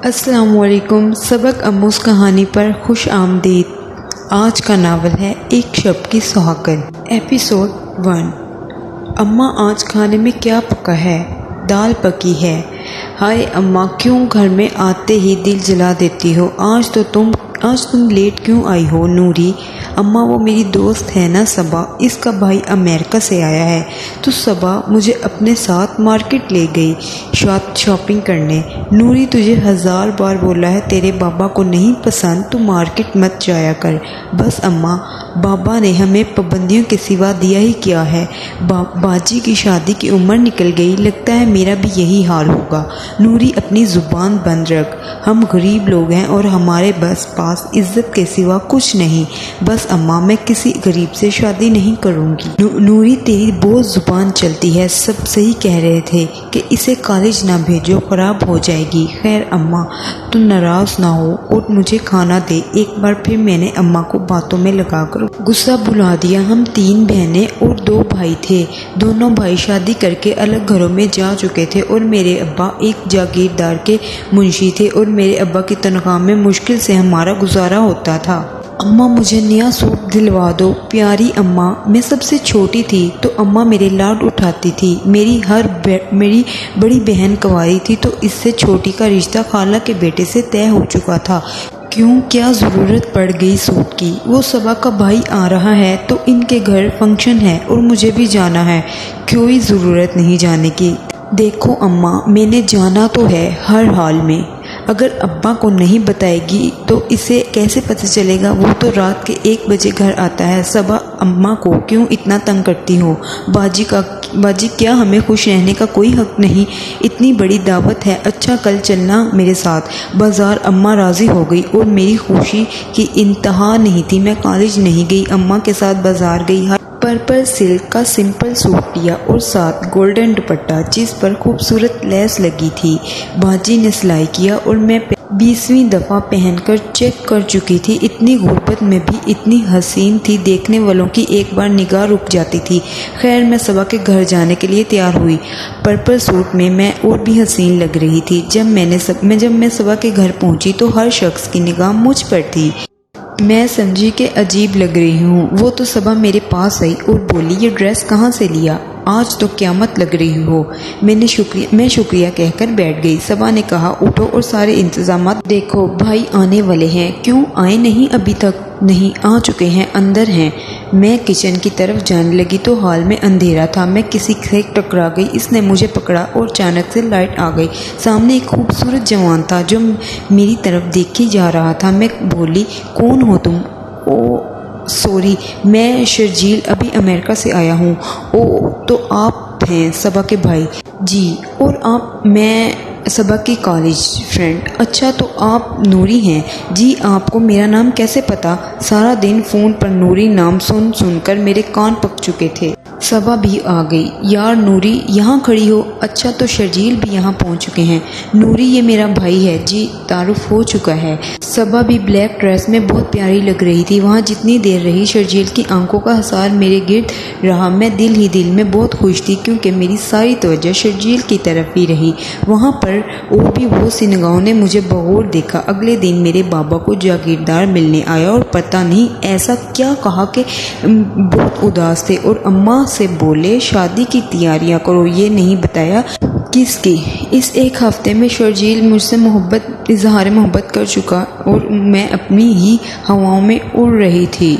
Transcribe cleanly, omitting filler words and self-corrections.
السلام علیکم۔ سبق آموز کہانی پر خوش آمدید۔ آج کا ناول ہے ایک شب کی سہاگن، ایپیسوڈ 1۔ اماں آج کھانے میں کیا پکا ہے؟ دال پکی ہے۔ ہائے اماں، کیوں گھر میں آتے ہی دل جلا دیتی ہو؟ آج تم لیٹ کیوں آئی ہو نوری؟ اماں وہ میری دوست ہے نا صبا، اس کا بھائی امریکہ سے آیا ہے تو صبا مجھے اپنے ساتھ مارکیٹ لے گئی شاپنگ کرنے۔ نوری تجھے 1000 بار بولا ہے تیرے بابا کو نہیں پسند تو مارکیٹ مت جایا کر۔ بس اماں، بابا نے ہمیں پابندیوں کے سوا دیا ہی کیا ہے؟ باجی کی شادی کی عمر نکل گئی، لگتا ہے میرا بھی یہی حال ہوگا۔ نوری اپنی زبان بند رکھ، ہم غریب لوگ ہیں اور ہمارے پاس عزت کے سوا کچھ نہیں۔ بس اماں، میں کسی غریب سے شادی نہیں کروں گی۔ نوری تیری بہت زبان چلتی ہے، سب صحیح کہہ رہے تھے کہ اسے کالج نہ بھیجو، خراب ہو جائے گی۔ خیر اماں، تم ناراض نہ ہو اور مجھے کھانا دے۔ ایک بار پھر میں نے اماں کو باتوں میں لگا کر غصہ بھلا دیا۔ ہم 3 بہنیں اور 2 بھائی تھے۔ دونوں بھائی شادی کر کے الگ گھروں میں جا چکے تھے اور میرے ابا ایک جاگیردار کے منشی تھے اور میرے ابا کی تنخواہ میں مشکل سے ہمارا گزارا ہوتا تھا۔ اماں مجھے نیا سوٹ دلوا دو۔ پیاری اماں، میں سب سے چھوٹی تھی تو اماں میرے لاڈ اٹھاتی تھی۔ میری بڑی بہن کنواری تھی تو اس سے چھوٹی کا رشتہ خالہ کے بیٹے سے طے ہو چکا تھا۔ کیوں، کیا ضرورت پڑ گئی سوٹ کی؟ وہ صبا کا بھائی آ رہا ہے تو ان کے گھر فنکشن ہے اور مجھے بھی جانا ہے۔ کوئی ضرورت نہیں جانے کی۔ دیکھو اماں، میں نے جانا تو ہے ہر حال میں۔ اگر ابا کو نہیں بتائے گی تو اسے کیسے پتہ چلے گا؟ وہ تو رات کے 1 بجے گھر آتا ہے۔ صبا اماں کو کیوں اتنا تنگ کرتی ہو؟ باجی کیا ہمیں خوش رہنے کا کوئی حق نہیں؟ اتنی بڑی دعوت ہے۔ اچھا کل چلنا میرے ساتھ بازار۔ اماں راضی ہو گئی اور میری خوشی کی انتہا نہیں تھی۔ میں کالج نہیں گئی، اماں کے ساتھ بازار گئی۔ پرپل سلک کا سمپل سوٹ لیا اور ساتھ گولڈن دوپٹہ جس پر خوبصورت لیس لگی تھی۔ باجی نے سلائی کیا اور میں 20ویں دفعہ پہن کر چیک کر چکی تھی۔ اتنی غربت میں بھی اتنی حسین تھی، دیکھنے والوں کی ایک بار نگاہ رک جاتی تھی۔ خیر میں صبا کے گھر جانے کے لیے تیار ہوئی۔ پرپل سوٹ میں میں اور بھی حسین لگ رہی تھی۔ جب میں صبا کے گھر پہنچی تو ہر شخص کی نگاہ مجھ پر تھی۔ میں سمجھی کہ عجیب لگ رہی ہوں۔ وہ تو صبا میرے پاس آئی اور بولی، یہ ڈریس کہاں سے لیا؟ آج تو قیامت لگ رہی ہو۔ میں شکریہ کہہ کر بیٹھ گئی۔ صبا نے کہا، اٹھو اور سارے انتظامات دیکھو، بھائی آنے والے ہیں۔ کیوں آئے نہیں ابھی تک؟ نہیں، آ چکے ہیں، اندر ہیں۔ میں کچن کی طرف جانے لگی تو ہال میں اندھیرا تھا۔ میں کسی سے ٹکرا گئی، اس نے مجھے پکڑا اور اچانک سے لائٹ آ گئی۔ سامنے ایک خوبصورت جوان تھا جو میری طرف دیکھی جا رہا تھا۔ میں بولی، کون ہو تم؟ او سوری، میں شرجیل، ابھی امریکہ سے آیا ہوں۔ او تو آپ ہیں صبا کے بھائی؟ جی۔ اور آپ؟ میں صبا کی کالج فرینڈ۔ اچھا تو آپ نوری ہیں؟ جی۔ آپ کو میرا نام کیسے پتا؟ سارا دن فون پر نوری نام سن کر میرے کان پک چکے تھے۔ صبا بھی آ گئی۔ یار نوری یہاں کھڑی ہو؟ اچھا تو شرجیل بھی یہاں پہنچ چکے ہیں۔ نوری یہ میرا بھائی ہے۔ جی، تعارف ہو چکا ہے۔ صبا بھی بلیک ڈریس میں بہت پیاری لگ رہی تھی۔ وہاں جتنی دیر رہی شرجیل کی آنکھوں کا حصار میرے گرد رہا۔ میں دل میں بہت خوش تھی کیونکہ میری ساری توجہ شرجیل کی طرف ہی رہی۔ وہاں پر اور بھی بہت سی نگاہوں نے مجھے بغور دیکھا۔ اگلے دن میرے بابا کو جاگیردار ملنے آیا اور پتہ نہیں ایسا کیا کہا کہ بہت اداس تھے اور اماں سے بولے شادی کی تیاریاں کرو۔ یہ نہیں بتایا کس کی۔ اس 1 ہفتے میں شرجیل مجھ سے اظہار محبت کر چکا اور میں اپنی ہی ہواؤں میں اڑ رہی تھی۔